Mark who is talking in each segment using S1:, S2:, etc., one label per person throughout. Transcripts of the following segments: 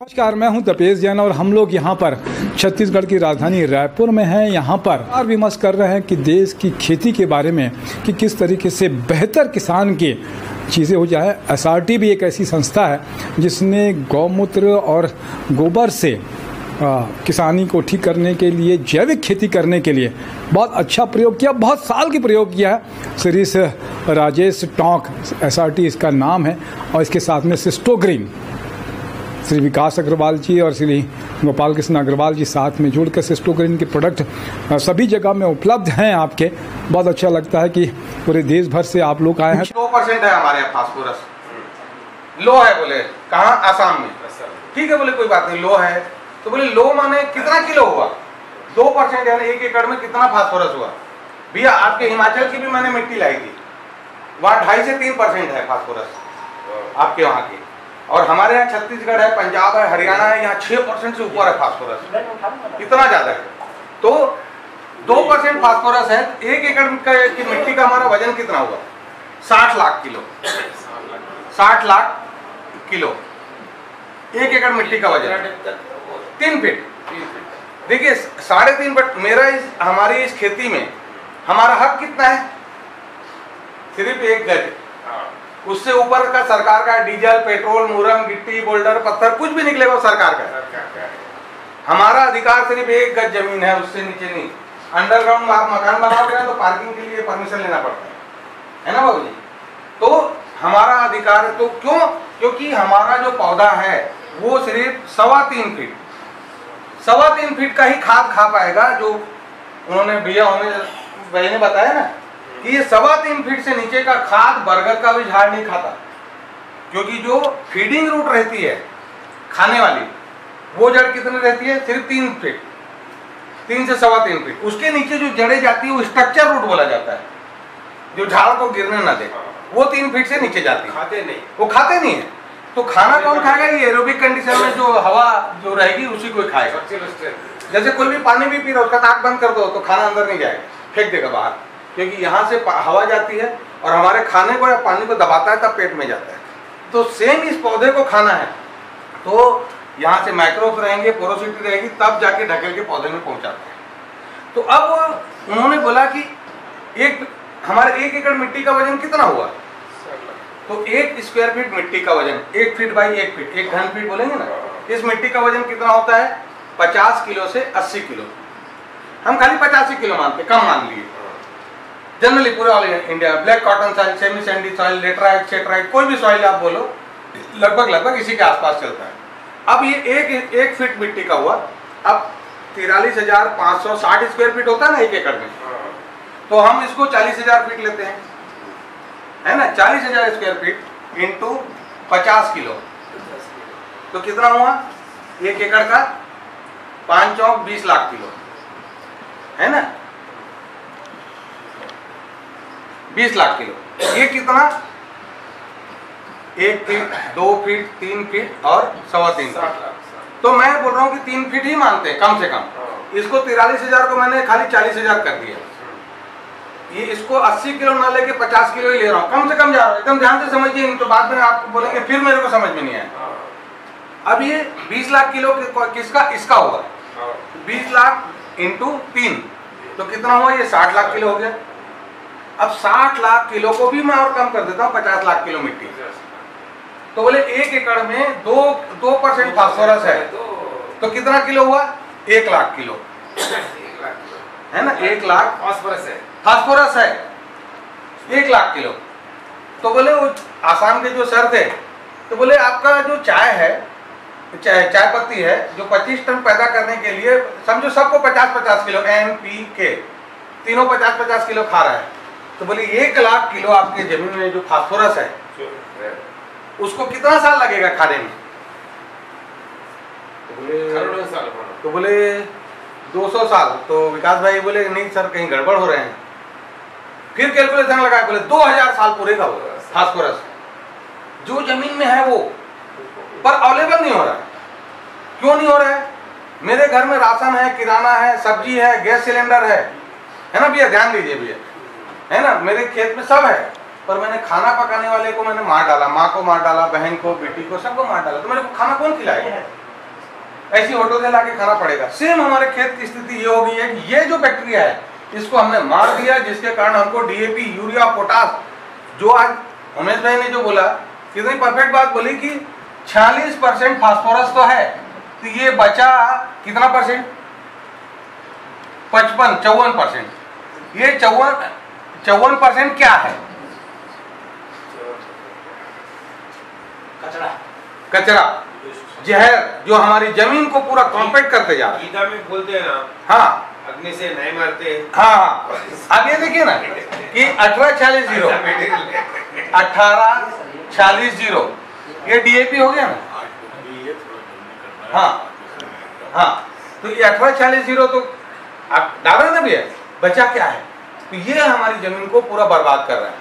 S1: नमस्कार, मैं हूं तपेश जैन और हम लोग यहां पर छत्तीसगढ़ की राजधानी रायपुर में हैं। यहां पर विचार विमर्श कर रहे हैं कि देश की खेती के बारे में कि किस तरीके से बेहतर किसान की चीज़ें हो जाए। एसआरटी भी एक ऐसी संस्था है जिसने गौमूत्र और गोबर से किसानी को ठीक करने के लिए, जैविक खेती करने के लिए बहुत अच्छा प्रयोग किया, बहुत साल की प्रयोग किया है। श्री राजेश टोंक एसआरटी इसका नाम है और इसके साथ में सिस्टोग्रीन श्री विकास अग्रवाल जी और श्री गोपाल कृष्ण अग्रवाल जी साथ में जुड़कर सिस्टोग्रीन के प्रोडक्ट सभी जगह में उपलब्ध हैं आपके। बहुत अच्छा लगता है कि पूरे देश भर से आप लोग आए हैं।
S2: 2% है हमारे यहाँ फास्फोरस, लो है बोले। कहाँ? आसाम में। ठीक है बोले, कोई बात नहीं, लो है तो बोले लो माने कितना किलो हुआ? 2% यानी 1 एकड़ में कितना फास्फोरस हुआ? भैया आपके हिमाचल की भी मैंने मिट्टी लाई थी, वहाँ 2.5 से 3% है फास्फोरस आपके वहाँ की। और हमारे यहाँ छत्तीसगढ़ है, पंजाब है, हरियाणा है, यहाँ 6% से ऊपर है फास्फोरस, इतना ज्यादा है। तो 2% फास्फोरस है, 1 एकड़ की मिट्टी का हमारा वजन कितना हुआ? 60 लाख किलो। 60 लाख किलो 1 एकड़ मिट्टी का वजन। 3 फीट। देखिए 3.5 फीट मेरा हमारी इस खेती में हमारा हक कितना है? सिर्फ 1 गज। उससे ऊपर का सरकार का डीजल, पेट्रोल, मुरम, गिट्टी, बोल्डर, पत्थर कुछ भी निकलेगा वो सरकार का। हमारा अधिकार सिर्फ 1 गज जमीन है, उससे नीचे नहीं। अंडरग्राउंड आप मकान बना रहे हैं तो पार्किंग के लिए परमिशन लेना पड़ता है ना बाबू जी? तो हमारा अधिकार है। तो क्यों? क्योंकि हमारा जो पौधा है वो सिर्फ 3.25 फीट 3.25 फीट का ही खाद खा पाएगा। जो उन्होंने भैया ने बताया ना कि ये 3.25 फीट से नीचे का खाद बरगद का भी झाड़ नहीं खाता, क्योंकि जो फीडिंग रूट रहती है खाने वाली, वो जड़ कितनी रहती है? सिर्फ 3 फीट, 3 से 3.25 फीट। उसके नीचे जो जड़ें जाती है वो स्ट्रक्चर रूट बोला जाता है, जो झाड़ को गिरने ना दे, वो 3 फीट से नीचे जाती है। खाते नहीं, वो खाते नहीं है। तो खाना कौन खाएगा? ये एरोबिक कंडीशन में जो हवा जो रहेगी उसी को खाएगा। जैसे कोई भी पानी भी पी रहा है, उसका नाक बंद कर दो तो खाना अंदर नहीं जाएगा, फेंक देगा बाहर, क्योंकि यहाँ से हवा जाती है और हमारे खाने को या पानी को दबाता है तब पेट में जाता है। तो सेम इस पौधे को खाना है तो यहाँ से माइक्रोब्स रहेंगे, पोरोसिटी रहेगी, तब जाके ढकेल के पौधे में पहुँचाते हैं। तो अब उन्होंने बोला कि हमारे 1 एकड़ मिट्टी का वजन कितना हुआ? तो 1 स्क्वायर फीट मिट्टी का वजन, 1 फीट बाई 1 फीट, 1 घन फीट बोलेंगे ना, इस मिट्टी का वजन कितना होता है? 50 किलो से 80 किलो। हम खाली 85 किलो मानते, कम मान लिए। जनरली पूरे all India black cotton soil, semi sandy soil, laterite, सेटराइट, कोई भी सॉइल आप बोलो, लगभग इसी के आसपास चलता है। अब ये 1 फीट मिट्टी का हुआ। अब 43,560 स्क्वायर फीट होता है ना 1 एकड़ में, तो हम इसको 40,000 फीट लेते हैं, है ना। 40,000 स्क्वायर फीट इंटू 50 किलो, तो कितना हुआ 1 एकड़ का? 5 चौक 20 लाख किलो, है ना। 20 लाख किलो। ये कितना? 1 फीट, 2 फीट, 3 फीट और 3.25 फीट। तो मैं बोल रहा हूँ कि 3 फीट ही मानते हैं कम से कम। इसको 43,000 को मैंने खाली 40,000 कर दिया। ये इसको 80 किलो ना लेके 50 किलो ही ले रहा हूँ, कम से कम जा रहा हूँ। एकदम ध्यान से समझिए, नहीं तो बाद में आप बोलेंगे फिर मेरे को समझ में नहीं आया। अब ये 20 लाख किलो किसका? इसका हुआ। 20 लाख इंटू 3 तो कितना हुआ? ये 60 लाख किलो हो गया। अब 60 लाख किलो को भी मैं और कम कर देता हूँ, 50 लाख किलो मिट्टी। तो बोले 1 एकड़ में 2% फास्फोरस है, तो कितना किलो हुआ? 1 लाख किलो, है ना। 1 लाख फास्फोरस है 1 लाख किलो। तो बोले वो आसाम के जो सर थे, तो बोले आपका जो चाय है, चाय पत्ती है, जो 25 टन पैदा करने के लिए समझो सबको 50-50 किलो, NPK तीनों 50-50 किलो खा रहा है। तो बोले 1 लाख किलो आपके जमीन में जो फास्फोरस है उसको कितना साल लगेगा खाने में? तो बोले 200 साल। तो विकास भाई बोले नहीं सर, कहीं गड़बड़ हो रहे हैं। फिर कैलकुलेशन लगाए, बोले 2000 साल पूरे का फास्फोरस जो जमीन में है वो, पर अवेलेबल नहीं हो रहा है। क्यों नहीं हो रहा है? मेरे घर में राशन है, किराना है, सब्जी है, गैस सिलेंडर है ना भैया, ध्यान दीजिए भैया, है ना। मेरे खेत में सब है, पर मैंने खाना पकाने वाले को मैंने मार डाला, माँ को मार डाला, बहन को, बेटी को, सबको मार डाला, तो मेरे को खाना कौन खिलाएगा? ऐसी होटल से लाके खाना पड़ेगा। सेम हमारे खेत की स्थिति ये हो गई है कि ये जो बैक्टीरिया है इसको हमने मार दिया, जिसके कारण हमको डीएपी, यूरिया, पोटास, जो आज उमेश भाई ने जो बोला कितनी परफेक्ट बात बोली कि 46% फास्फोरस तो है, तो ये बचा कितना परसेंट? 54%। ये 54% क्या है? कचरा, जहर, जो हमारी जमीन को पूरा कॉम्पैक्ट करते जा रहा है।
S3: गीता में बोलते हैं ना,
S2: हाँ,
S3: अग्नि से नहीं मरते।
S2: हाँ, अब ये देखिए ना कि 18-40 ये डीएपी हो गया ना। हाँ हाँ, तो ये 18-40 तो आप डाल रहे ना भैया, बचा क्या है? तो ये हमारी जमीन को पूरा बर्बाद कर रहा है।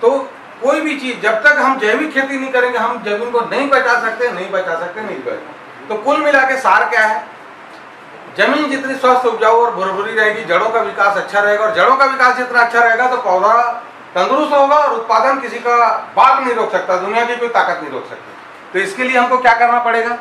S2: तो कोई भी चीज जब तक हम जैविक खेती नहीं करेंगे, हम जमीन को नहीं बचा सकते। तो कुल मिला के सार क्या है? जमीन जितनी स्वस्थ, उपजाऊ और भुरभुरी रहेगी, जड़ों का विकास अच्छा रहेगा, और जड़ों का विकास जितना अच्छा रहेगा तो पौधा तंदुरुस्त होगा, और उत्पादन किसी का बात नहीं रोक सकता, दुनिया की कोई ताकत नहीं रोक सकती। तो इसके लिए हमको क्या करना पड़ेगा?